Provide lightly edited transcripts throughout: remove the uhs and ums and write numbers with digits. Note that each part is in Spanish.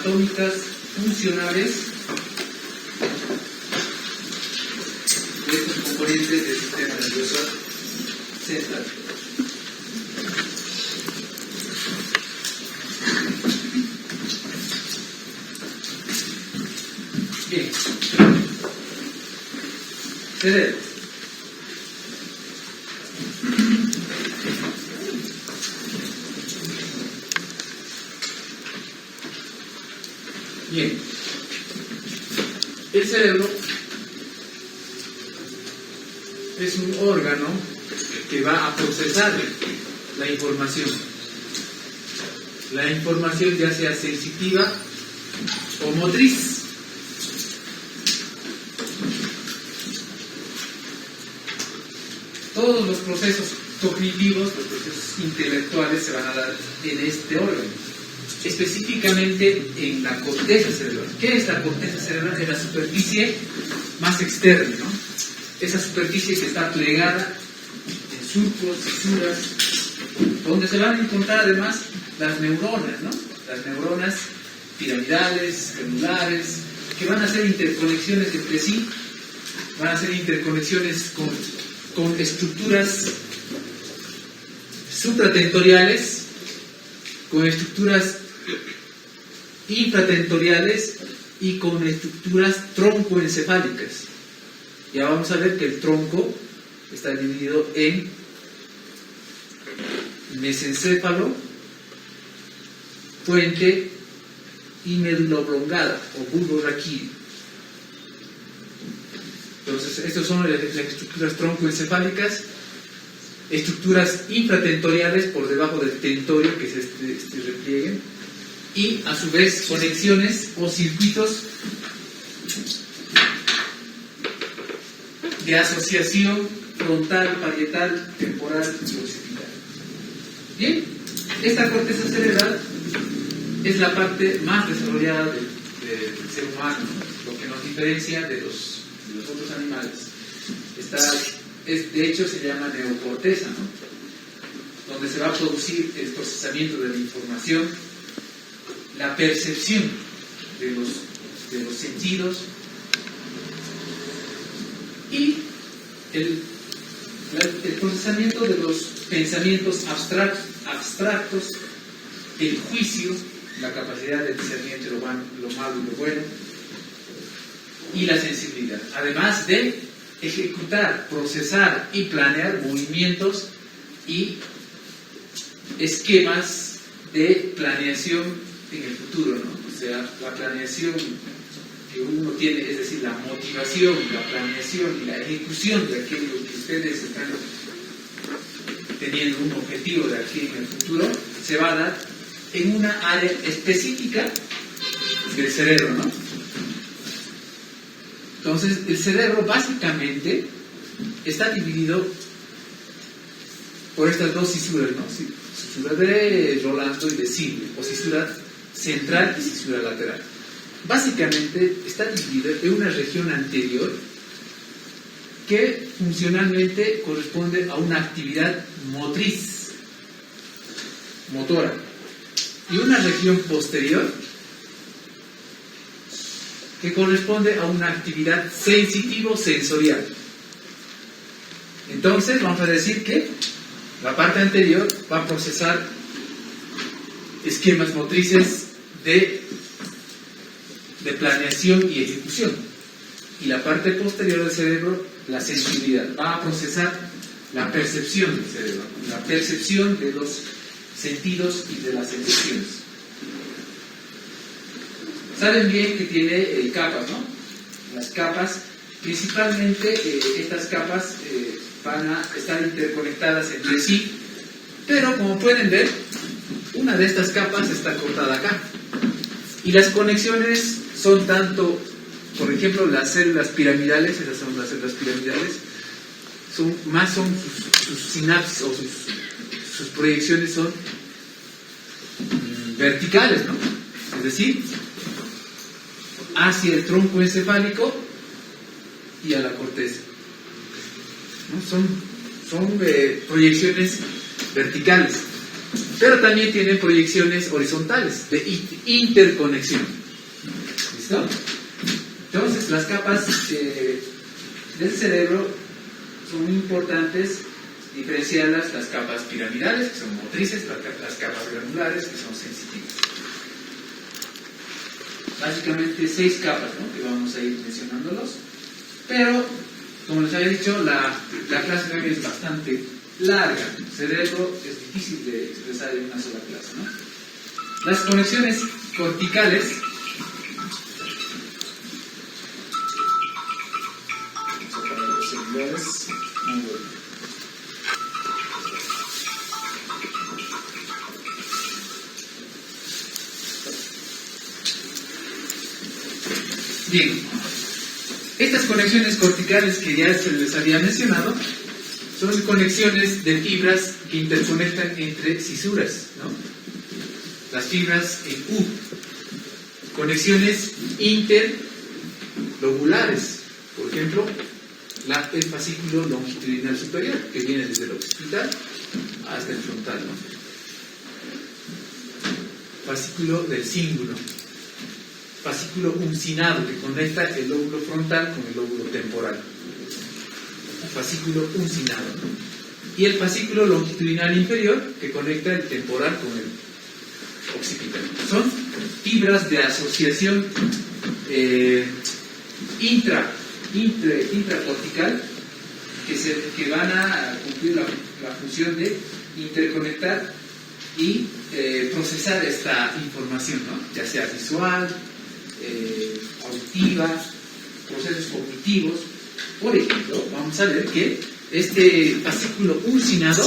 Anatómicas funcionales de estos componentes del sistema nervioso central. Bien. Cerebro. Bien. El cerebro es un órgano que va a procesar la información. La información ya sea sensitiva o motriz. Todos los procesos cognitivos, los procesos intelectuales se van a dar en este órgano, específicamente en la corteza cerebral. ¿Qué es la corteza cerebral? Es la superficie más externa, ¿no? Esa superficie que está plegada en surcos, fisuras, donde se van a encontrar además las neuronas, ¿no? Las neuronas piramidales, celulares, que van a hacer interconexiones entre sí, van a hacer interconexiones con estructuras supratentoriales, con estructuras infratentoriales y con estructuras troncoencefálicas. Ya vamos a ver que el tronco está dividido en mesencéfalo, puente y médula oblongada o bulbo raquídeo. Entonces, estas son las estructuras troncoencefálicas, estructuras infratentoriales por debajo del tentorio, que es este repliegue, y a su vez conexiones o circuitos de asociación frontal, parietal, temporal y occipital. Bien, esta corteza cerebral es la parte más desarrollada del ser humano, ¿no? Lo que nos diferencia de los otros animales. De hecho se llama neocorteza, ¿no? Donde se va a producir el procesamiento de la información, la percepción de los sentidos y el procesamiento de los pensamientos abstractos, el juicio, la capacidad de discernir entre lo malo y lo bueno, y la sensibilidad, además de ejecutar, procesar y planear movimientos y esquemas de planeación en el futuro, ¿no? O sea, la planeación que uno tiene, es decir, la motivación, la planeación y la ejecución de aquello que ustedes están teniendo un objetivo de aquí en el futuro, se va a dar en una área específica del cerebro, ¿no? Entonces, el cerebro básicamente está dividido por estas dos cisuras, ¿no? Cisura de Rolando y de Silvio, o cisura central y cisura lateral. Básicamente está dividido en una región anterior que funcionalmente corresponde a una actividad motriz, motora, y una región posterior que corresponde a una actividad sensitivo-sensorial. Entonces, vamos a decir que la parte anterior va a procesar esquemas motrices de planeación y ejecución. Y la parte posterior del cerebro, la sensibilidad, va a procesar la percepción del cerebro, la percepción de los sentidos y de las sensaciones. Saben bien que tiene capas, ¿no? Las capas, principalmente estas capas van a estar interconectadas entre sí, pero como pueden ver, una de estas capas está cortada acá. Y las conexiones son tanto, por ejemplo, las células piramidales, esas son las células piramidales, son sus sinapsis o sus proyecciones son verticales, ¿no? Es decir, hacia el tronco encefálico y a la corteza, ¿no? Son proyecciones verticales. Pero también tienen proyecciones horizontales de interconexión. ¿Listo? Entonces, las capas del cerebro son muy importantes diferenciarlas, las capas piramidales, que son motrices, las capas granulares, que son sensitivas. Básicamente 6 capas, ¿no?, que vamos a ir mencionándolos. Pero, como les había dicho, la clase de hoy es bastante larga. El cerebro es difícil de expresar en una sola clase, ¿no? Las conexiones corticales Bien, estas conexiones corticales que ya se les había mencionado son conexiones de fibras que interconectan entre fisuras, ¿no? Las fibras en U. Conexiones interlobulares, por ejemplo, el fascículo longitudinal superior, que viene desde el occipital hasta el frontal, ¿no? Fascículo del cíngulo. Fascículo uncinado, que conecta el lóbulo frontal con el lóbulo temporal. Fascículo uncinado. Y el fascículo longitudinal inferior, que conecta el temporal con el occipital. Son fibras de asociación intracortical que van a cumplir la función de interconectar y procesar esta información, ¿no?, ya sea visual, auditiva, procesos cognitivos. Por ejemplo, vamos a ver que este fascículo uncinado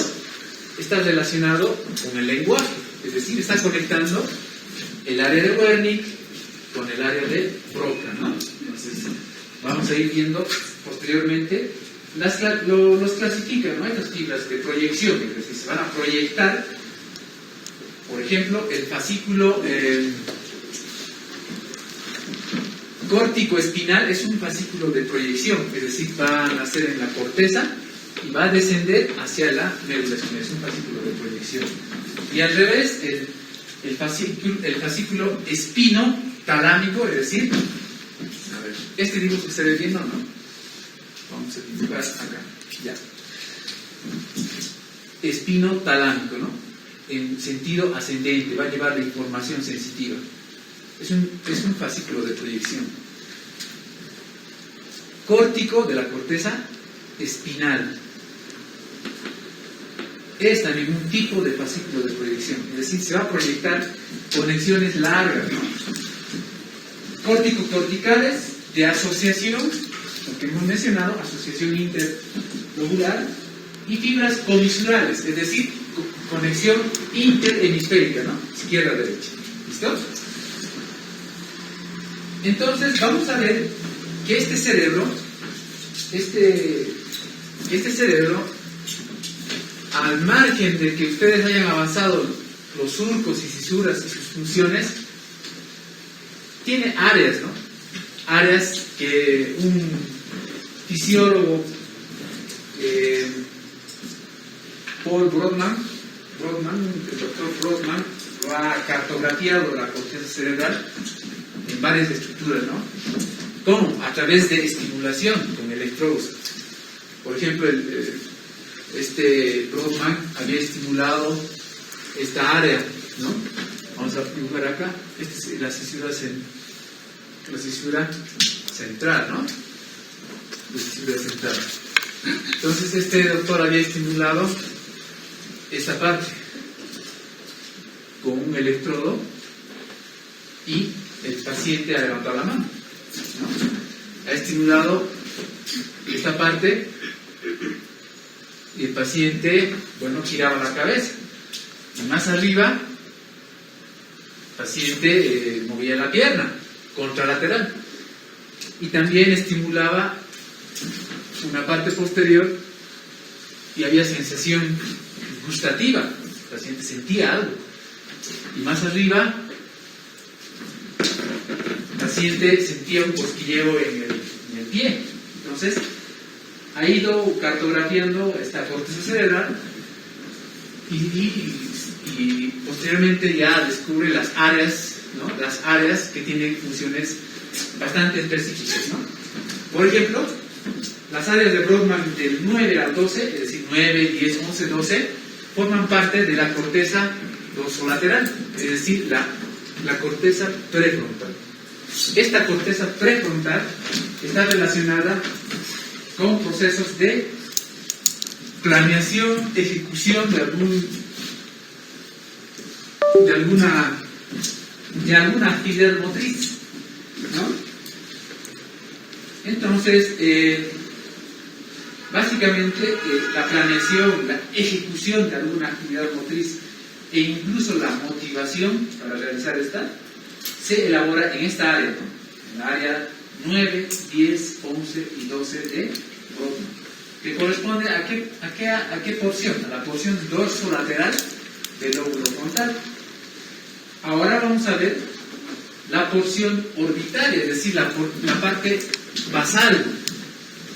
está relacionado con el lenguaje, es decir, está conectando el área de Wernicke con el área de Broca, ¿no? Entonces, vamos a ir viendo posteriormente, los clasifican, ¿no? Hay las fibras de proyección, es decir, se van a proyectar, por ejemplo, el fascículo córtico-espinal es un fascículo de proyección, es decir, va a nacer en la corteza y va a descender hacia la médula espinal, es un fascículo de proyección. Y al revés, el fascículo espino-talámico, es decir, a ver, este dibujo se ve bien, ¿no? Vamos a dibujar acá, ya. Espino-talámico, ¿no? En sentido ascendente, va a llevar la información sensitiva. Es un fascículo de proyección. Córtico de la corteza espinal. Es también un tipo de fascículo de proyección, es decir, se va a proyectar conexiones largas, ¿no? Córtico-corticales de asociación, lo que hemos mencionado, asociación interlobular, y fibras comisurales, es decir, conexión interhemisférica, ¿no? Izquierda-derecha. ¿Listo? Entonces, vamos a ver que este cerebro, al margen de que ustedes hayan avanzado los surcos y fisuras y sus funciones, tiene áreas, ¿no? Áreas que un fisiólogo, Paul Brodmann, el doctor Brodmann, lo ha cartografiado la corteza cerebral en varias estructuras, ¿no? ¿Cómo? A través de estimulación con electrodos. Por ejemplo, Brodmann había estimulado esta área, ¿no? Vamos a dibujar acá. Esta es la fisura central, ¿no? La fisura central. Entonces, este doctor había estimulado esta parte con un electrodo y el paciente ha levantado la mano, ¿no? Ha estimulado esta parte y el paciente, bueno, giraba la cabeza. Y más arriba, el paciente movía la pierna contralateral. Y también estimulaba una parte posterior y había sensación gustativa. El paciente sentía algo. Y más arriba, el paciente sentía un cosquilleo en el pie. Entonces, ha ido cartografiando esta corteza cerebral y y posteriormente ya descubre las áreas, ¿no? Las áreas que tienen funciones bastante específicas, ¿no? Por ejemplo, las áreas de Brodmann del 9 al 12, es decir, 9, 10, 11, 12, forman parte de la corteza dorsolateral, es decir, la corteza prefrontal. Esta corteza prefrontal está relacionada con procesos de planeación, ejecución de alguna actividad motriz, ¿no? Entonces, básicamente la planeación, la ejecución de alguna actividad motriz e incluso la motivación para realizar esta se elabora en esta área, ¿no? En la área 9, 10, 11 y 12 de Brodmann, que corresponde a qué porción, a la porción dorsolateral del lóbulo frontal. Ahora vamos a ver la porción orbitaria, es decir, la parte basal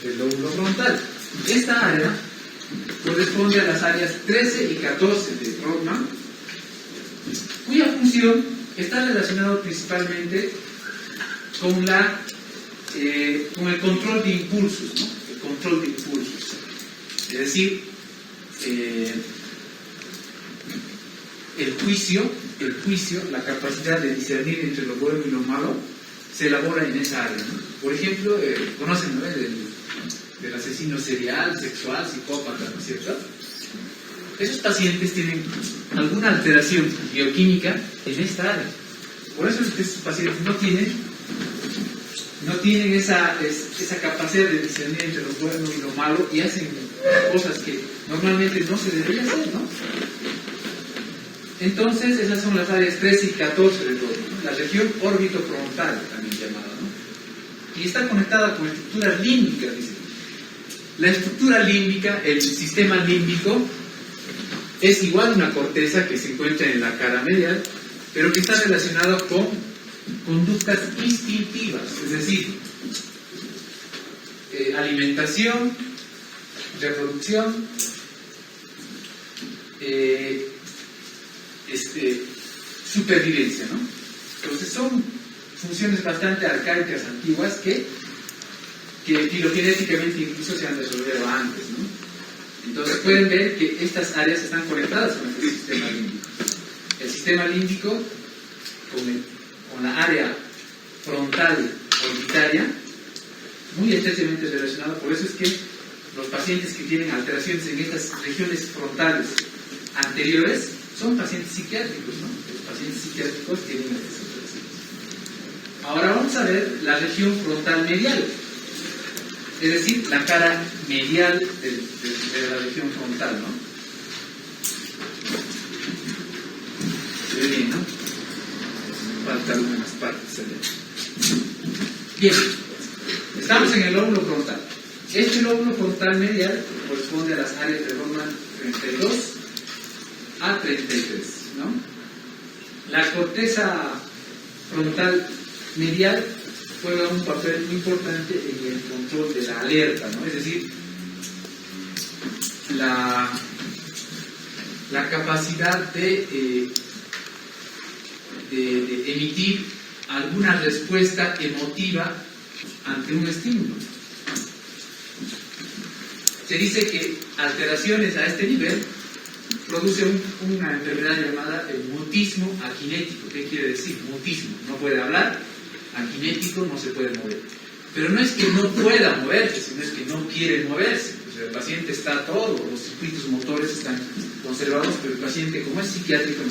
del lóbulo frontal. Esta área corresponde a las áreas 13 y 14 de Brodmann, cuya función está relacionada principalmente con el control de impulsos, ¿no? El control de impulsos. Es decir, el juicio, la capacidad de discernir entre lo bueno y lo malo, se elabora en esa área, ¿no? Por ejemplo, conocen, ¿no? del asesino serial, sexual, psicópata, ¿no es cierto? Esos pacientes tienen alguna alteración bioquímica en esta área. Por eso es que estos pacientes no tienen esa capacidad de discernir entre lo bueno y lo malo y hacen cosas que normalmente no se debería hacer, ¿no? Entonces, esas son las áreas 13 y 14 del Brodmann, ¿no? La región órbitofrontal, también llamada, ¿no? Y está conectada con la estructura límbica, dice. La estructura límbica, el sistema límbico, es igual a una corteza que se encuentra en la cara medial, pero que está relacionado con conductas instintivas, es decir, alimentación, reproducción, supervivencia, ¿no? Entonces son funciones bastante arcaicas, antiguas, que filogenéticamente incluso se han resolvido antes, ¿no? Entonces pueden ver que estas áreas están conectadas con este sistema límbico. El sistema límbico con la área frontal orbitaria, muy estrechamente relacionado. Por eso es que los pacientes que tienen alteraciones en estas regiones frontales anteriores son pacientes psiquiátricos, ¿no? Los pacientes psiquiátricos tienen estas alteraciones. Ahora vamos a ver la región frontal medial, es decir, la cara medial de la región frontal, ¿no? Se ve bien, ¿no? Faltan algunas partes. Bien, estamos en el lóbulo frontal. Este lóbulo frontal medial corresponde a las áreas de Brodmann 32 a 33, ¿no? La corteza frontal medial juega un papel muy importante en el control de la alerta, ¿no? Es decir, la capacidad de emitir alguna respuesta emotiva ante un estímulo. Se dice que alteraciones a este nivel producen una enfermedad llamada el mutismo aquinético. ¿Qué quiere decir? Mutismo. No puede hablar, aquinético, no se puede mover. Pero no es que no pueda moverse, sino es que no quiere moverse. O sea, el paciente está todo, los circuitos motores están conservados, pero el paciente, como es psiquiátrico,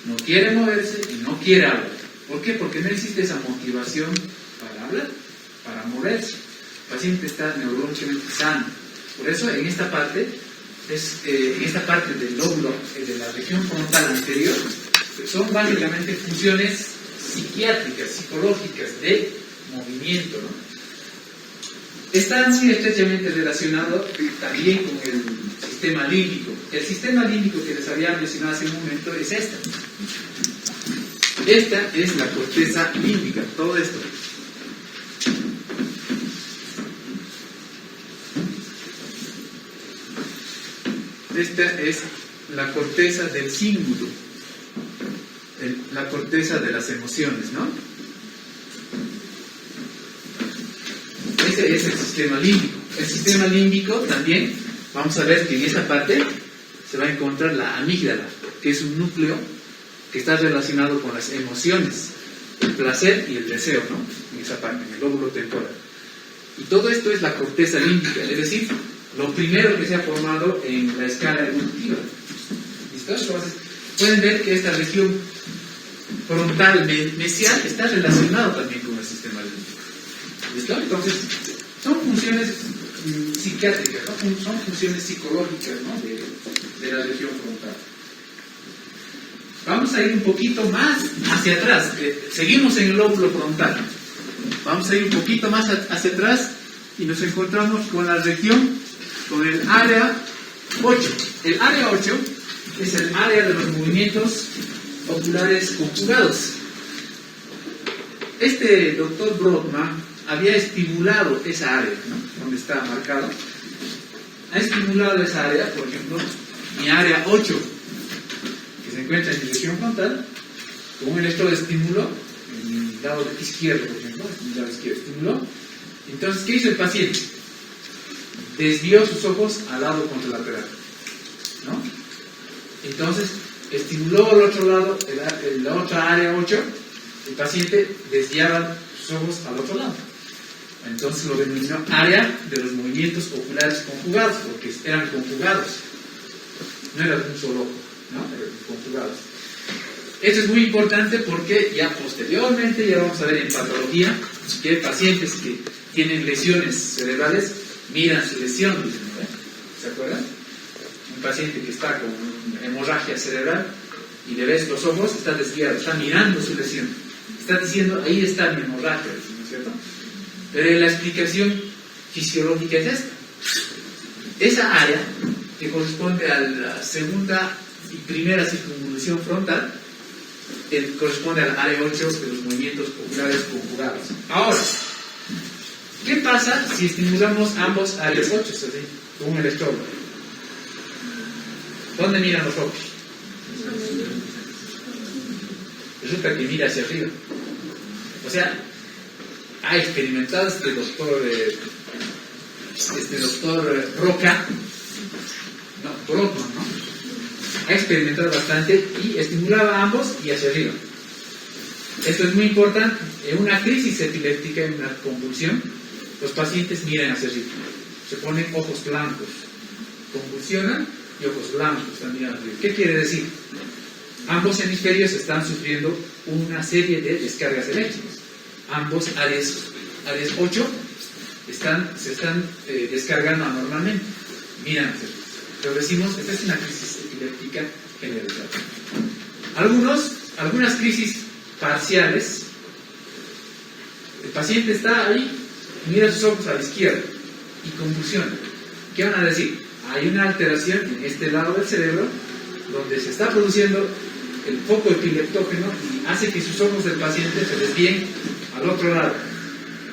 no quiere moverse y no quiere hablar. ¿Por qué? Porque no existe esa motivación para hablar, para moverse. El paciente está neurológicamente sano. Por eso, en esta parte del lóbulo, de la región frontal anterior, son básicamente funciones psiquiátricas, psicológicas, de movimiento, ¿no? Están muy estrechamente relacionados también con el sistema límbico. El sistema límbico que les había mencionado hace un momento es esta. Esta es la corteza límbica, todo esto. Esta es la corteza del cíngulo, la corteza de las emociones, ¿no? Ese es el sistema límbico. El sistema límbico también, vamos a ver que en esta parte se va a encontrar la amígdala, que es un núcleo que está relacionado con las emociones, el placer y el deseo, ¿no? En esa parte, en el lóbulo temporal. Y todo esto es la corteza límbica, es decir, lo primero que se ha formado en la escala evolutiva. ¿Listo? Entonces, pueden ver que esta región frontal mesial está relacionado también con el sistema límbico. ¿Listo? Entonces, son funciones psiquiátricas, ¿no? Son funciones psicológicas, ¿no? de la región frontal. Vamos a ir un poquito más hacia atrás. Seguimos en el lóbulo frontal. Vamos a ir un poquito más hacia atrás y nos encontramos con la región, con el área 8. El área 8 es el área de los movimientos oculares conjugados. Este doctor Brodmann había estimulado esa área, ¿no? Donde está marcado. Ha estimulado esa área, por ejemplo, mi área 8, que se encuentra en mi región frontal, con un electroestímulo en el lado izquierdo, por ejemplo, en el lado izquierdo estimuló. Entonces, ¿qué hizo el paciente? Desvió sus ojos al lado contralateral, ¿no? Entonces, estimuló al otro lado, la otra área 8, el paciente desviaba sus ojos al otro lado. Entonces lo denominó área de los movimientos oculares conjugados, porque eran conjugados, no era un solo ojo, ¿no? Eran conjugados. Esto es muy importante porque ya posteriormente, ya vamos a ver en patología, que pacientes que tienen lesiones cerebrales miran su lesión, ¿se acuerdan? Un paciente que está con hemorragia cerebral y le ves los ojos, está desviado, está mirando su lesión, está diciendo, ahí está mi hemorragia, ¿no es cierto? Pero la explicación fisiológica es esta. Esa área que corresponde a la segunda y primera circunvolución frontal corresponde al área 8 de los movimientos oculares conjugados. Ahora, ¿qué pasa si estimulamos ambos áreas 8 así, con un electrodo? ¿Dónde miran los ojos? Resulta que mira hacia arriba. O sea, ha experimentado este doctor Roca, no, Brodmann, ¿no? Ha experimentado bastante y estimulaba ambos y hacia arriba. Esto es muy importante. En una crisis epiléptica, en una convulsión, los pacientes miran hacia arriba, se ponen ojos blancos, convulsionan y ojos blancos están mirando arriba. ¿Qué quiere decir? Ambos hemisferios están sufriendo una serie de descargas eléctricas. Ambos áreas 8 se están descargando anormalmente. Miran hacia arriba. Pero decimos, esta es una crisis epiléptica generalizada. Algunas crisis parciales, el paciente está ahí, mira sus ojos a la izquierda y convulsiona. ¿Qué van a decir? Hay una alteración en este lado del cerebro donde se está produciendo el foco epileptógeno y hace que sus ojos del paciente se desvíen al otro lado.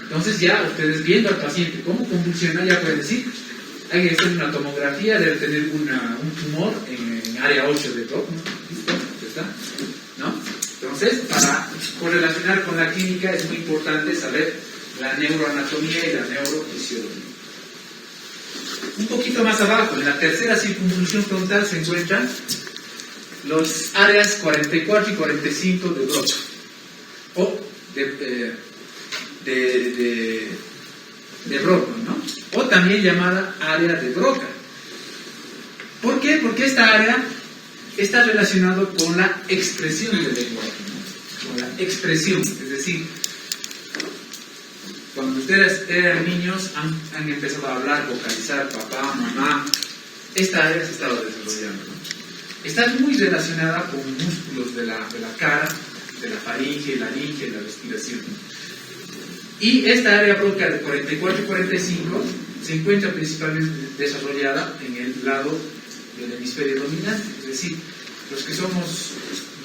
Entonces ya ustedes viendo al paciente cómo convulsiona ya pueden decir, hay que hacer una tomografía, debe tener un tumor en área 8 de todo, ¿no? Entonces, para correlacionar con la clínica es muy importante saber la neuroanatomía y la neurofisiología. Un poquito más abajo, en la tercera circunvolución frontal se encuentran los áreas 44 y 45 de Broca, o de Brodmann, ¿no? O también llamada área de Broca. ¿Por qué? Porque esta área está relacionado con la expresión del lenguaje, ¿no? Con la expresión, es decir, cuando ustedes eran niños han empezado a hablar, vocalizar, papá, mamá, esta área se estaba desarrollando, ¿no? Está muy relacionada con músculos de la cara, de la faringe, laringe, la respiración. Y esta área Broca de 44 y 45 se encuentra principalmente desarrollada en el lado del hemisferio dominante, es decir, los que somos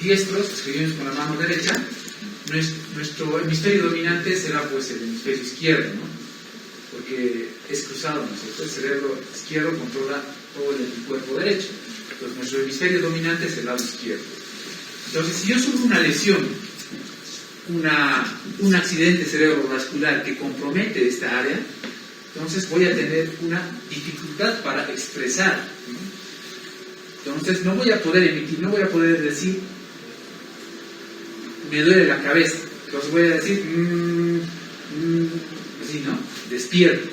diestros, escribimos con la mano derecha, nuestro hemisferio dominante será pues el hemisferio izquierdo, ¿no? Porque es cruzado, ¿no es cierto? El cerebro izquierdo controla o en el cuerpo derecho. Entonces, nuestro hemisferio dominante es el lado izquierdo. Entonces, si yo sufro una lesión, un accidente cerebrovascular que compromete esta área, entonces voy a tener una dificultad para expresar, ¿no? Entonces, no voy a poder emitir, no voy a poder decir, me duele la cabeza. Entonces voy a decir, así, ¿no? Despierto.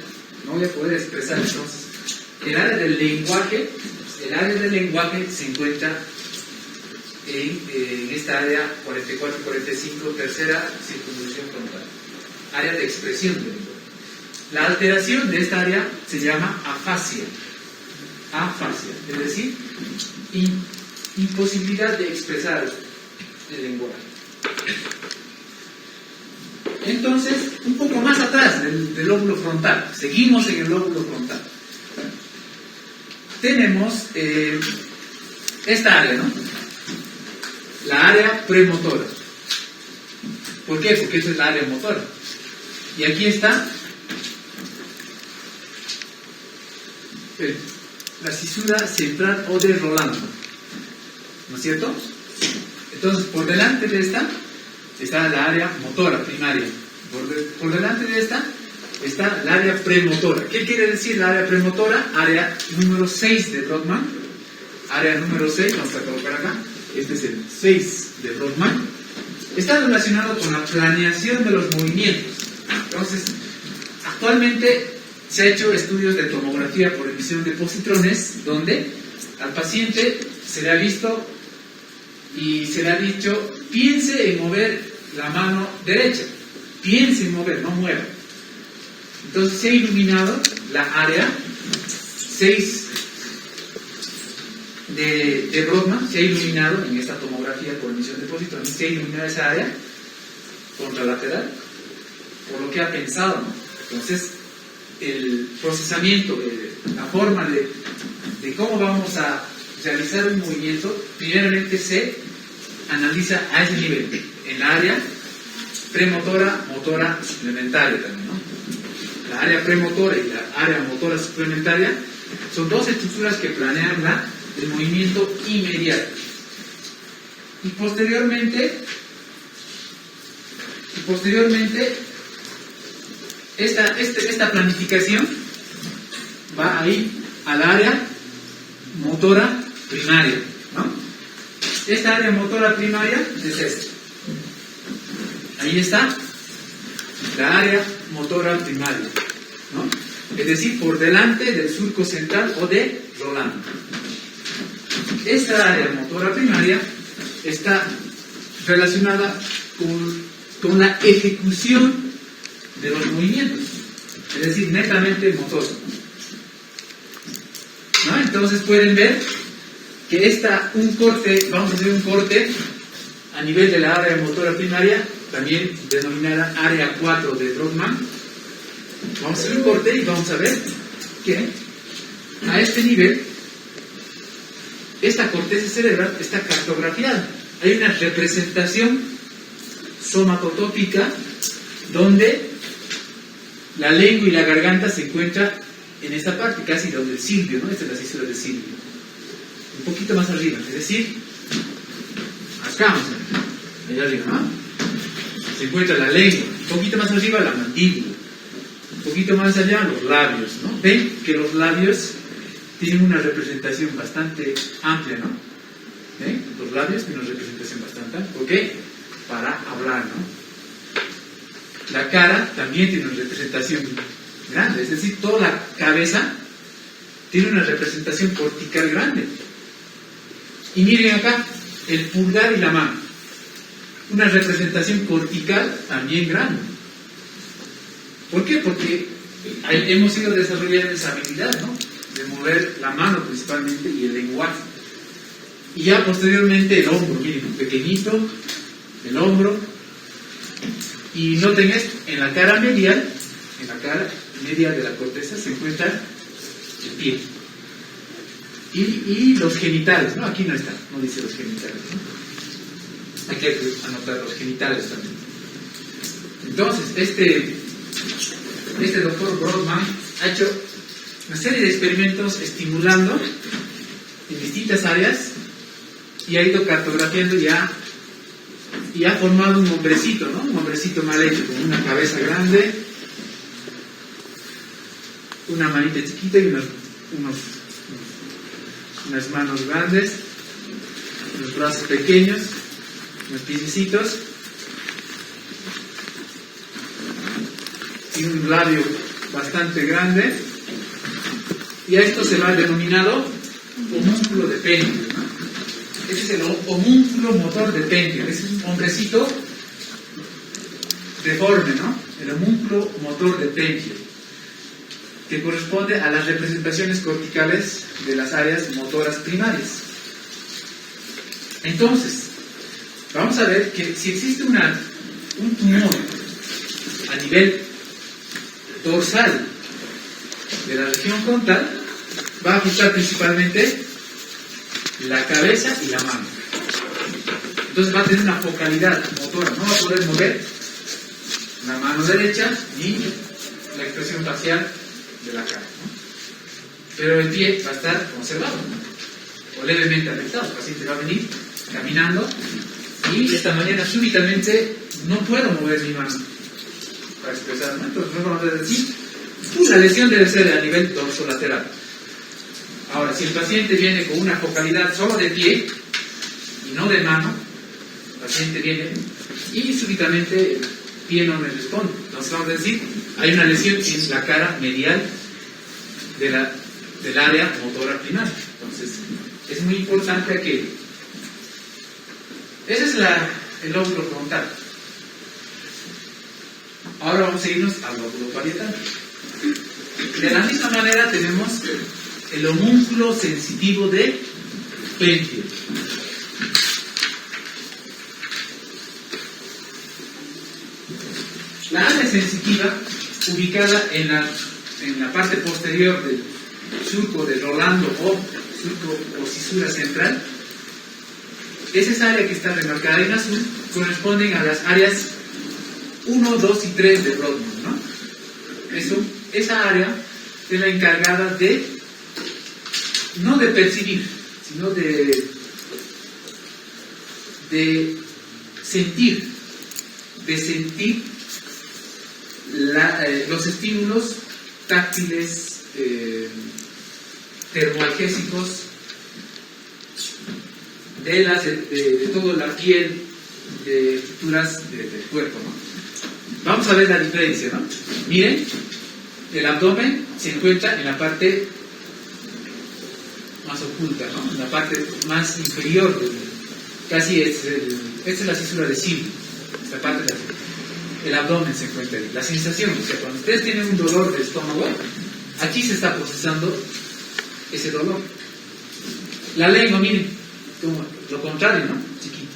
No voy a poder expresar. Entonces, el área del lenguaje se encuentra en esta área 44-45, tercera circunvolución frontal. Área de expresión del lenguaje. La alteración de esta área se llama afasia. Afasia, es decir, imposibilidad de expresar el lenguaje. Entonces, un poco más atrás del lóbulo frontal, seguimos en el lóbulo frontal. Tenemos esta área, ¿no? La área premotora. ¿Por qué? Porque esta es la área motora. Y aquí está la cisura central o de Rolando, ¿no es cierto? Entonces, por delante de esta está la área motora primaria. Por delante de esta está el área premotora. ¿Qué quiere decir la área premotora? Área número 6 de Brodmann. Área número 6, vamos a colocar acá. Este es el 6 de Brodmann. Está relacionado con la planeación de los movimientos. Entonces, actualmente se ha hecho estudios de tomografía por emisión de positrones, donde al paciente se le ha visto y se le ha dicho, piense en mover la mano derecha, piense en mover, no mueva. Entonces se ha iluminado la área 6 de Brodmann, se ha iluminado en esta tomografía por emisión de positrones, se ha iluminado esa área contralateral, por lo que ha pensado, ¿no? Entonces, el procesamiento, la forma de cómo vamos a realizar un movimiento, primeramente se analiza a ese nivel, en la área premotora, motora suplementaria también, ¿no? La área premotora y la área motora suplementaria son dos estructuras que planean el movimiento inmediato. Y posteriormente esta planificación va a ir al área motora primaria, ¿no? Esta área motora primaria es esta. Ahí está la área motora primaria, ¿no? Es decir, por delante del surco central o de Rolando. Esta área motora primaria está relacionada con la ejecución de los movimientos, es decir, netamente motor, ¿no? Entonces pueden ver que vamos a hacer un corte a nivel de la área motora primaria, también denominada área 4 de Brodmann. Vamos a hacer un corte y vamos a ver que a este nivel esta corteza cerebral está cartografiada. Hay una representación somatotópica donde la lengua y la garganta se encuentran en esta parte, casi donde el silvio, ¿no? Esta es la cisura del silvio. Un poquito más arriba, es decir, acá vamos a ver, allá arriba, ¿no? Se encuentra la lengua, un poquito más arriba la mandíbula, un poquito más allá los labios, ¿no? Ven que los labios tienen una representación bastante amplia, ¿no? ¿Ven? Los labios tienen una representación bastante amplia, ¿por qué? Para hablar, ¿no? La cara también tiene una representación grande, es decir, toda la cabeza tiene una representación cortical grande. Y miren acá, el pulgar y la mano, una representación cortical también grande. ¿Por qué? Porque hemos ido desarrollando esa habilidad, ¿no? De mover la mano principalmente y el lenguaje. Y ya posteriormente el hombro, miren, pequeñito, el hombro. Y noten esto, en la cara medial de la corteza se encuentra el pie. Y los genitales, ¿no? Aquí no está, no dice los genitales, ¿no? Hay que anotar los genitales también. Entonces, este doctor Brodmann ha hecho una serie de experimentos estimulando en distintas áreas y ha ido cartografiando y ha formado un hombrecito, ¿no? Un hombrecito mal hecho, con una cabeza grande, una manita chiquita y unas manos grandes, unos brazos pequeños, unos piececitos y un labio bastante grande, y a esto se lo ha denominado homúnculo de Pentio, ¿no? Ese es el homúnculo motor de Pentio, ese es un hombrecito deforme, ¿no? El homúnculo motor de Pentio, que corresponde a las representaciones corticales de las áreas motoras primarias. Entonces, vamos a ver que si existe un tumor a nivel dorsal de la región frontal, va a afectar principalmente la cabeza y la mano. Entonces va a tener una focalidad motora, no va a poder mover la mano derecha ni la expresión facial de la cara, ¿no? Pero el pie va a estar conservado, ¿no? O levemente afectado. El paciente va a venir caminando y de esta manera súbitamente no puedo mover mi mano para expresar, ¿no? Entonces no vamos a decir, la lesión debe ser a nivel dorsolateral. Ahora, si el paciente viene con una focalidad solo de pie y no de mano, el paciente viene y súbitamente el pie no me responde. Entonces vamos a decir, hay una lesión en la cara medial del área motora primaria. Entonces, es muy importante que ese es el lóbulo frontal. Ahora vamos a irnos al lóbulo parietal. De la misma manera tenemos el homúnculo sensitivo de Pentio. La área sensitiva, ubicada en la parte posterior del surco de Rolando o surco o cisura central, es esa área que está remarcada en azul, corresponden a las áreas 1, 2 y 3 de Brodmann, ¿no? Esa área es la encargada no de percibir, sino de sentir los estímulos táctiles, termoalgésicos de toda la piel, de estructuras del cuerpo, ¿no? Vamos a ver la diferencia, ¿no? Miren, el abdomen se encuentra en la parte más oculta, ¿no? En la parte más inferior, casi esta es la cisura de Silvio, esta parte el abdomen se encuentra ahí. La sensación, o sea, cuando ustedes tienen un dolor de estómago, aquí se está procesando ese dolor. La lengua, miren, como lo contrario, ¿no? Chiquito.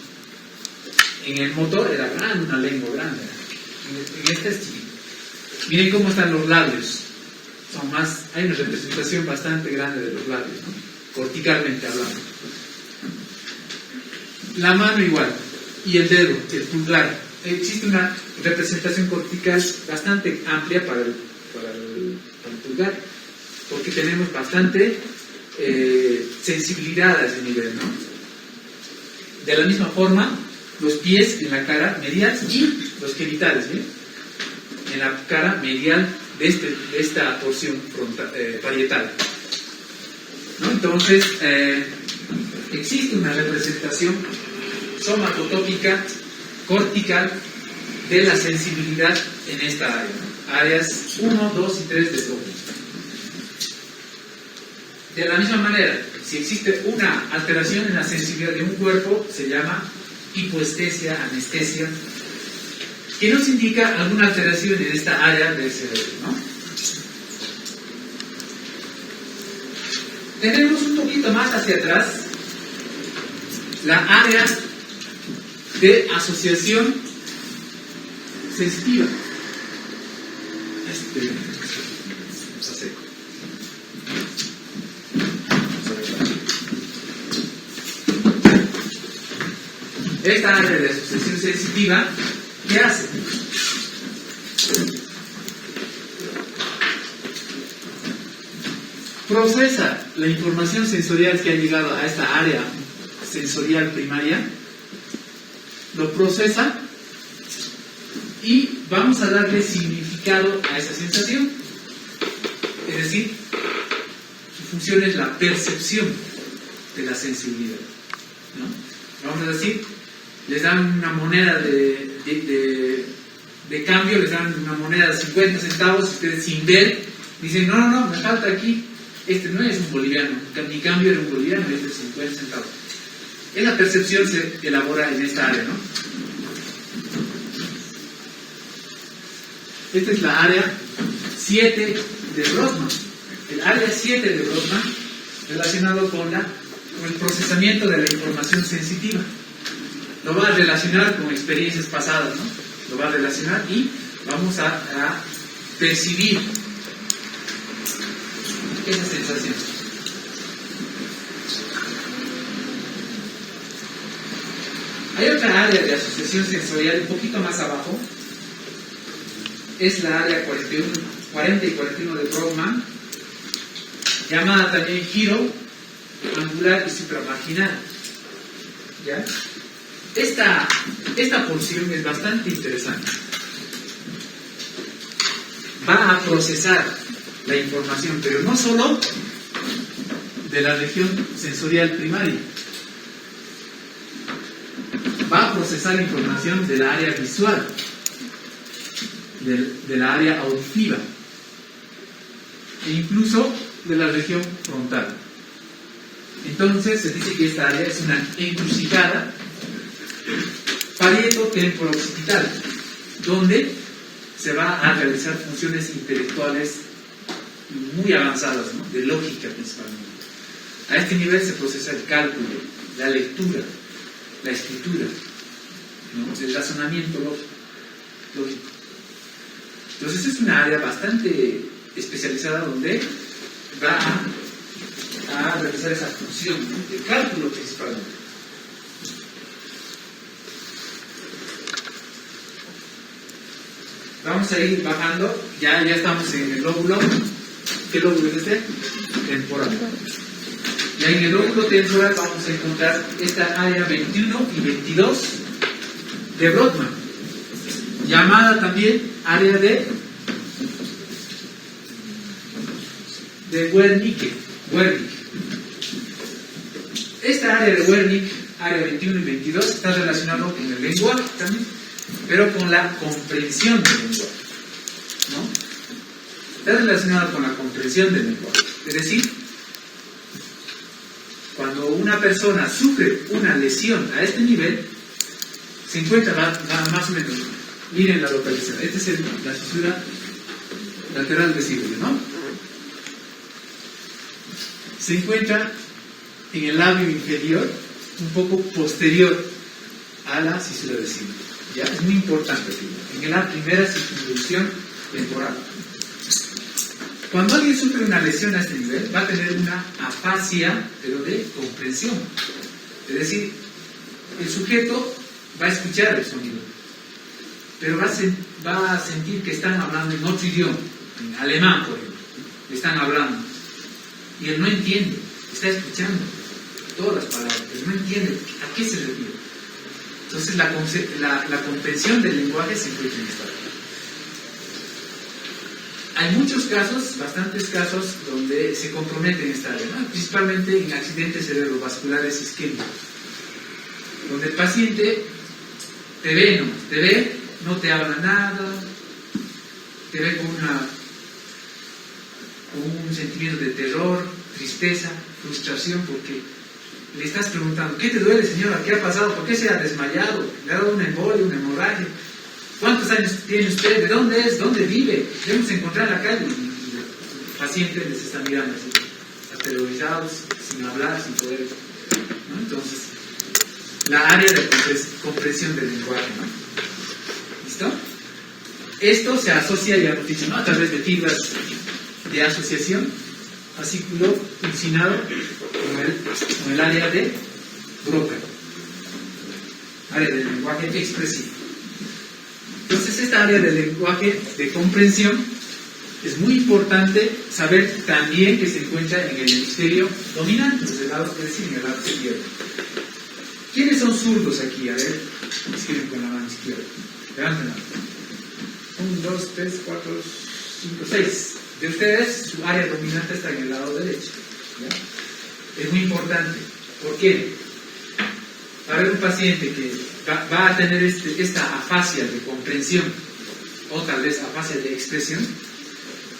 En el motor era grande, una lengua grande. En este es chiquito. Miren cómo están los labios. Hay una representación bastante grande de los labios, ¿no? Corticalmente hablando. La mano igual. Y el dedo, el pulgar. Existe una representación cortical bastante amplia para el pulgar, porque tenemos bastante sensibilidad a ese nivel, ¿no? De la misma forma, los pies en la cara medial y los genitales, ¿bien? En la cara medial de esta porción parietal, ¿no? Entonces, existe una representación somatotópica cortical de la sensibilidad en esta área, ¿no? Áreas 1, 2 y 3 de todo. De la misma manera, si existe una alteración en la sensibilidad de un cuerpo, se llama hipoestesia, anestesia, que nos indica alguna alteración en esta área del cerebro, ¿no? Tenemos un poquito más hacia atrás la área de asociación sensitiva. Esta área de asociación sensitiva, ¿qué hace? procesa la información sensorial que ha llegado a esta área sensorial primaria, lo procesa y vamos a darle significado a esa sensación. Es decir, su función es la percepción de la sensibilidad, ¿no? Vamos a decir, les dan una moneda de cambio, les dan una moneda de 50 centavos, ustedes sin ver dicen, no, me falta aquí, este no es un boliviano, mi cambio era un boliviano, este es 50 centavos. En la percepción se elabora en esta área, ¿no? Esta es la área 7 de Brodmann. El área 7 de Brodmann relacionado con el procesamiento de la información sensitiva. Lo va a relacionar con experiencias pasadas, ¿no? Lo va a relacionar y vamos a percibir esa sensación. Hay otra área de asociación sensorial un poquito más abajo, es la área 40 y 41 de Brodmann, llamada también giro angular y supramarginal. ¿Ya? Esta porción es bastante interesante. Va a procesar la información, pero no solo de la región sensorial primaria. Va a procesar información de la área visual, de la área auditiva e incluso de la región frontal. Entonces se dice que esta área es una encrucijada parieto-temporo-occipital, donde se va a realizar funciones intelectuales muy avanzadas, ¿no? De lógica principalmente. A este nivel se procesa el cálculo, la lectura, la escritura, ¿no? El razonamiento lógico. Entonces es una área bastante especializada donde va a realizar esa función, ¿no? El cálculo principalmente. Vamos a ir bajando, ya estamos en el lóbulo. ¿Qué lóbulo es este? Temporal. Ya en el lóbulo temporal vamos a encontrar esta área 21 y 22 de Brodmann, llamada también área de Wernicke. Esta área de Wernicke, área 21 y 22, está relacionado con el lenguaje también, pero con la comprensión del lenguaje, ¿no? Está relacionado con la comprensión del lenguaje. Es decir, cuando una persona sufre una lesión a este nivel, se encuentra más o menos, miren la localización, esta es la fisura lateral vesible, ¿no? Se encuentra en el labio inferior, un poco posterior a la fisura vesible. ¿Ya? Es muy importante, en la primera circunvolución temporal. Cuando alguien sufre una lesión a este nivel, va a tener una afasia, pero de comprensión. Es decir, el sujeto va a escuchar el sonido, pero va a sentir que están hablando en otro idioma, en alemán, por ejemplo. Le están hablando. Y él no entiende, está escuchando todas las palabras, pero no entiende a qué se refiere. Entonces la comprensión del lenguaje se encuentra en esta área. Hay muchos casos, bastantes casos, donde se compromete en esta área, ¿no? Principalmente en accidentes cerebrovasculares isquémicos, donde el paciente te ve, no te habla nada, te ve con un sentimiento de terror, tristeza, frustración, porque le estás preguntando, ¿qué te duele, señora? ¿Qué ha pasado? ¿Por qué se ha desmayado? ¿Le ha dado una embolia, una hemorragia? ¿Cuántos años tiene usted? ¿De dónde es? ¿Dónde vive? Debemos encontrar en la calle. Y el paciente les está mirando así, aterrorizados, sin hablar, sin poder, ¿no? Entonces, la área de comprensión del lenguaje, ¿no? ¿Listo? Esto se asocia, ya hemos dicho, ¿no? A través de fibras de asociación, fascículo uncinado con el área de Broca, área del lenguaje expresivo. Entonces esta área del lenguaje de comprensión Es muy importante saber también que se encuentra en el hemisferio dominante, es decir, en el lado izquierdo. ¿Quiénes son zurdos aquí? A ver, escriben con la mano izquierda. Levanten la mano. 1, 2, 3, 4, 5, 6. De ustedes, su área dominante está en el lado derecho. ¿Ya? Es muy importante. ¿Por qué? Para ver un paciente que va a tener esta afasia de comprensión o tal vez afasia de expresión,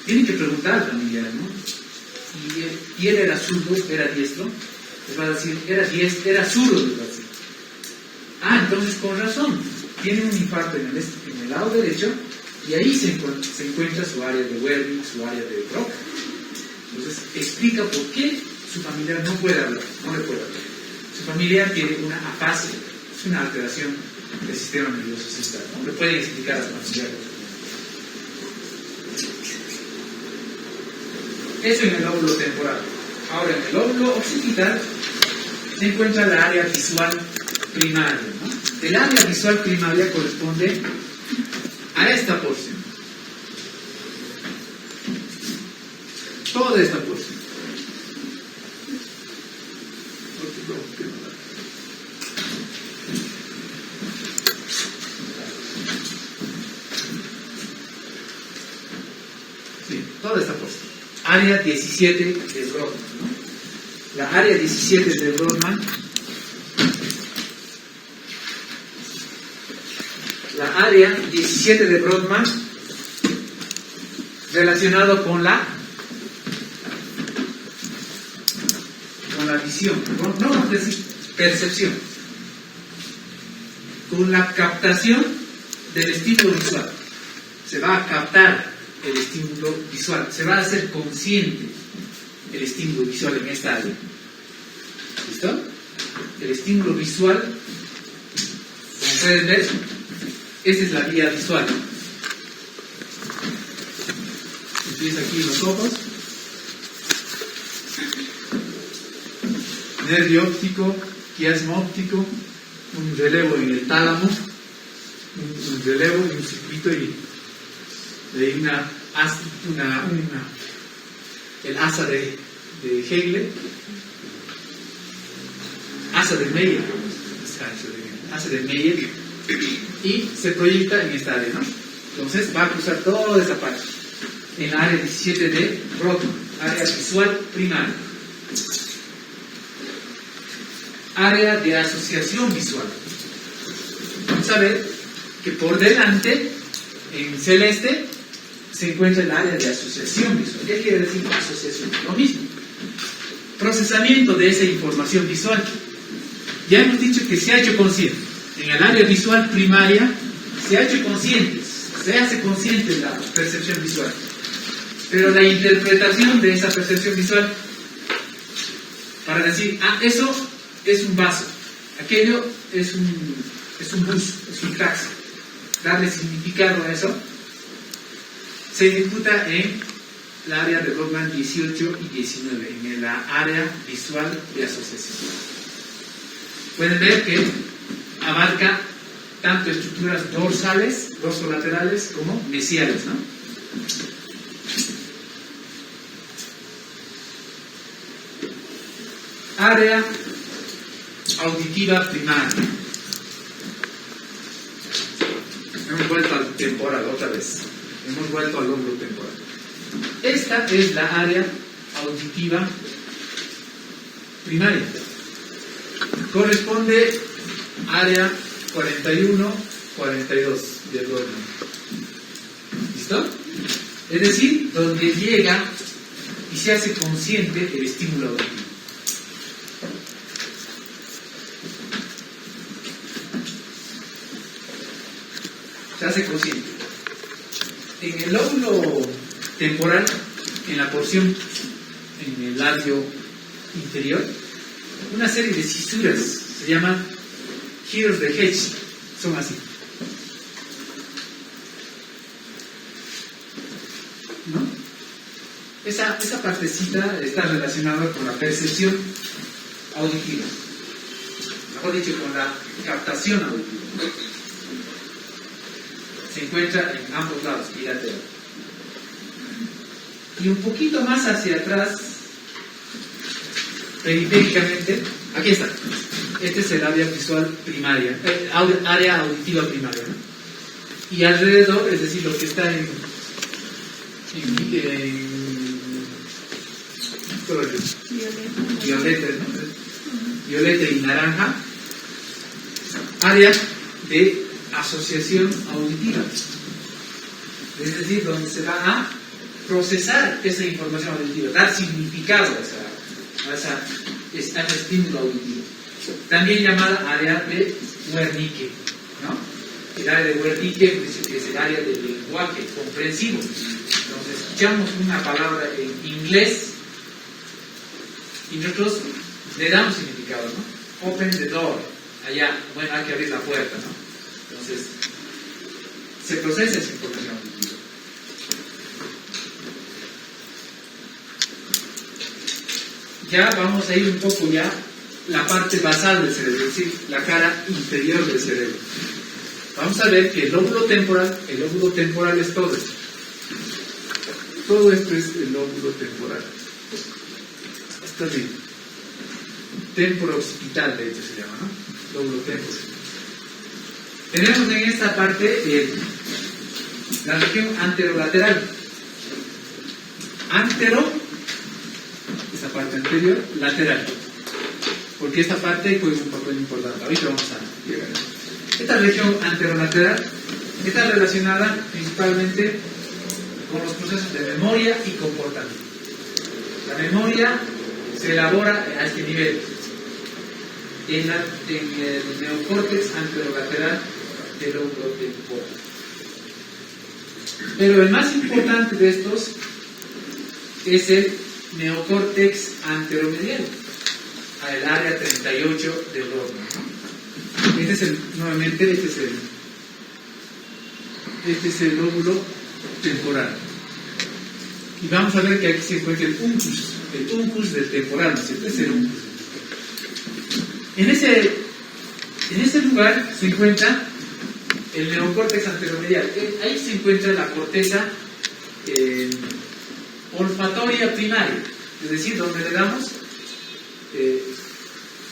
tienen que preguntar al familiar, ¿no? Y él era zurdo, era diestro, les va a decir, era zurdo, les va a decir. Ah, entonces con razón, tiene un infarto en el lado derecho y ahí se encuentra su área de Wernicke, su área de Broca. Entonces explica por qué su familiar no puede hablar, no le puede hablar. Su familiar tiene una afasia, es una alteración del sistema nervioso central, ¿no? Le pueden explicar al familiar. Eso en el lóbulo temporal. Ahora, en el lóbulo occipital se encuentra la área visual primaria, ¿no? El área visual primaria corresponde a esta porción. Toda esta porción. Sí, toda esta porción. Área 17 de Brodmann, ¿no? La área 17 de Brodmann, la área 17 de Brodmann relacionado con la visión, no, es decir, percepción, con la captación del estímulo visual. Se va a captar el estímulo visual, se va a hacer consciente el estímulo visual en esta área. ¿Listo? El estímulo visual, como pueden ver, esta es la vía visual. Empieza aquí en los ojos. Nervio óptico, quiasma óptico, un relevo en el tálamo, un relevo y un circuito y el asa de Hegel, asa de Meyer, y se proyecta en esta área, ¿no? Entonces va a cruzar toda esa parte en la área 17 de Brodmann, área visual primaria. Área de asociación visual. Vamos a ver que por delante, en celeste, se encuentra el área de asociación visual. ¿Qué quiere decir asociación? Lo mismo. Procesamiento de esa información visual. Ya hemos dicho que se ha hecho consciente. En el área visual primaria se ha hecho consciente, se hace consciente la percepción visual. Pero la interpretación de esa percepción visual, para decir, eso es un vaso, aquello es un bus, es un taxi, darle significado a eso, se ejecuta en la área de Brodmann 18 y 19, en la área visual de asociación. Pueden ver que abarca tanto estructuras dorsales, dorsolaterales, como mesiales, ¿no? Área auditiva primaria. Hemos vuelto al temporal otra vez. Hemos vuelto al lóbulo temporal. Esta es la área auditiva primaria. Corresponde área 41-42 de Brodmann. ¿Listo? Es decir, donde llega y se hace consciente el estímulo auditivo. Se hace consciente. En el lóbulo temporal, en la porción, en el labio inferior, una serie de cisuras se llaman giros de Hedge, son así. ¿No? Esa partecita está relacionada con la percepción auditiva, mejor dicho, con la captación auditiva. Se encuentra en ambos lados, bilateral. Y un poquito más hacia atrás, periféricamente, aquí está. Este es el área visual primaria, área auditiva primaria, ¿no? Y alrededor, es decir, lo que está en violeta, ¿no? Violeta y naranja, área de asociación auditiva. Es decir, donde se va a procesar esa información auditiva, dar significado a ese estímulo auditivo. También llamada área de Wernicke, ¿no? El área de Wernicke es el área del lenguaje comprensivo. Entonces, escuchamos una palabra en inglés y nosotros le damos significado, ¿no? Open the door. Allá, bueno, hay que abrir la puerta, ¿no? Entonces, se procesa esa información auditiva. Ya vamos a ir un poco ya la parte basal del cerebro, es decir, la cara inferior del cerebro. Vamos a ver que el lóbulo temporal es todo esto. Todo esto es el lóbulo temporal. Está bien. Temporo-occipital, de hecho se llama, ¿no? Lóbulo temporal. Tenemos en esta parte la región anterolateral. Antero, esta parte anterior, lateral. Porque esta parte juega un papel importante. Ahorita vamos a llegar a eso. Esta región anterolateral está relacionada principalmente con los procesos de memoria y comportamiento. La memoria se elabora a este nivel, en el neocórtex anterolateral del lóbulo temporal. Pero el más importante de estos es el neocórtex anteromedial, el área 38 de Brodmann, ¿no? Nuevamente, este es el lóbulo temporal. Y vamos a ver que aquí se encuentra el uncus del temporal, ¿no es cierto? Es el uncus. En ese lugar se encuentra el neocórtex anteromedial. Ahí se encuentra la corteza olfatoria primaria, es decir, donde le damos,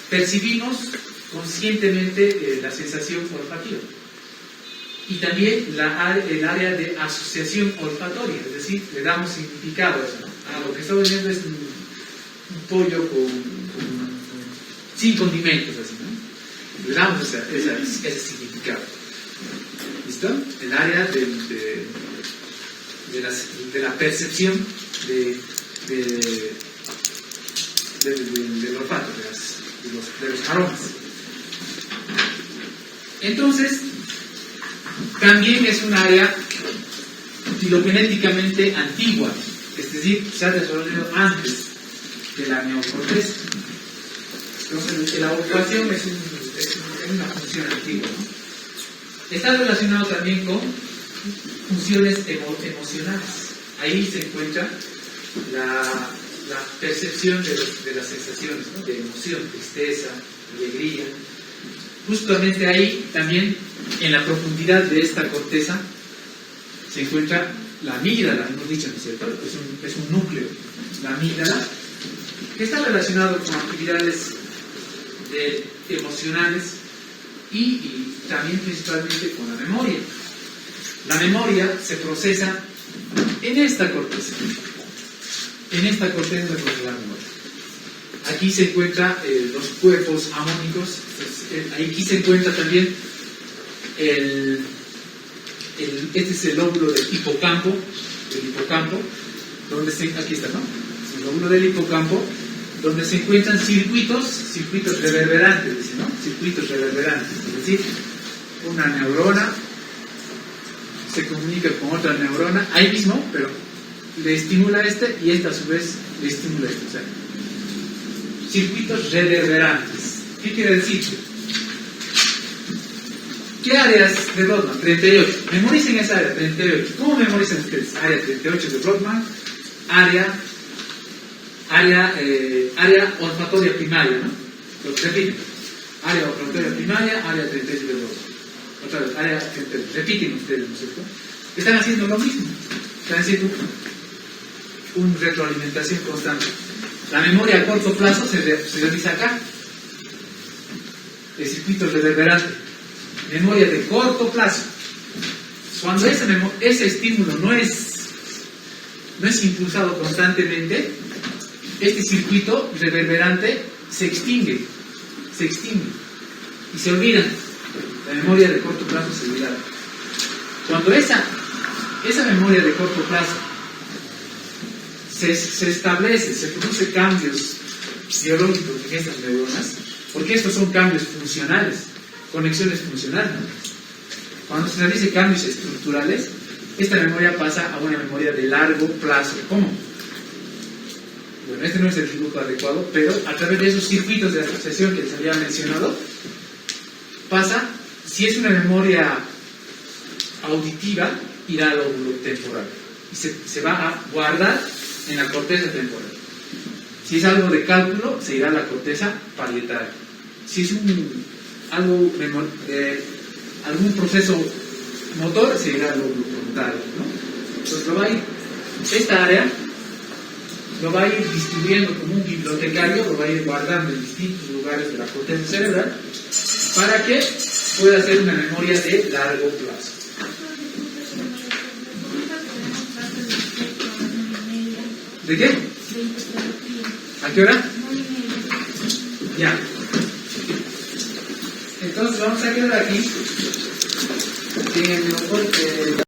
percibimos conscientemente la sensación olfativa. Y también el área de asociación olfatoria, es decir, le damos significado a eso, ¿no? Lo que estamos viendo es un pollo sin condimentos, así, ¿no? Le damos ese significado. ¿Listo? El área de la percepción del olfato, de los aromas. Entonces, también es un área filogenéticamente antigua, es decir, se ha desarrollado antes de la neocorteza. Entonces, la olfación es una función antigua, ¿no? Está relacionado también con funciones emocionales. Ahí se encuentra la percepción de las sensaciones, ¿no? De emoción, tristeza, alegría. Justamente ahí también, en la profundidad de esta corteza, se encuentra la amígdala, hemos dicho, ¿no es cierto? Es un núcleo, la amígdala, que está relacionado con actividades emocionales y también principalmente con la memoria. La memoria se procesa en esta corteza. En esta corteza se procesa la memoria. Aquí se encuentran los cuerpos amónicos. Aquí se encuentra también este es el lóbulo del hipocampo, donde aquí está, ¿no? Es el lóbulo del hipocampo, donde se encuentran circuitos reverberantes, ¿no? Circuitos reverberantes, es decir, una neurona se comunica con otra neurona, ahí mismo, pero le estimula a este y esta a su vez le estimula a este. O sea, circuitos reverberantes. ¿Qué quiere decir? ¿Qué áreas de Brodmann? 38. Memoricen esa área, 38. ¿Cómo memorizan ustedes? Área 38 de Brodmann, área olfatoria primaria, ¿no? Entonces, repiten. Área olfatoria primaria, área 38 de Brodmann. Otra vez, área 38. Repiten ustedes, ¿no es cierto? Están haciendo lo mismo. Están haciendo una retroalimentación constante. La memoria a corto plazo se realiza acá. El circuito reverberante. Memoria de corto plazo. Cuando ese estímulo no es impulsado constantemente, este circuito reverberante se extingue y se olvida. La memoria de corto plazo se olvida. Cuando esa memoria de corto plazo se establece, se produce cambios biológicos en estas neuronas, porque estos son cambios funcionales, conexiones funcionales. Cuando se realice cambios estructurales, esta memoria pasa a una memoria de largo plazo. ¿Cómo? Bueno, este no es el dibujo adecuado, pero a través de esos circuitos de asociación que les había mencionado, pasa, si es una memoria auditiva, irá al lóbulo temporal y se va a guardar en la corteza temporal. Si es algo de cálculo, se irá a la corteza parietal. Si es algún proceso motor, se irá al lóbulo frontal, ¿no? Entonces esta área lo va a ir distribuyendo como un bibliotecario, lo va a ir guardando en distintos lugares de la corteza cerebral para que pueda ser una memoria de largo plazo. ¿De qué? ¿A qué hora? Ya. Entonces vamos a quedar aquí en el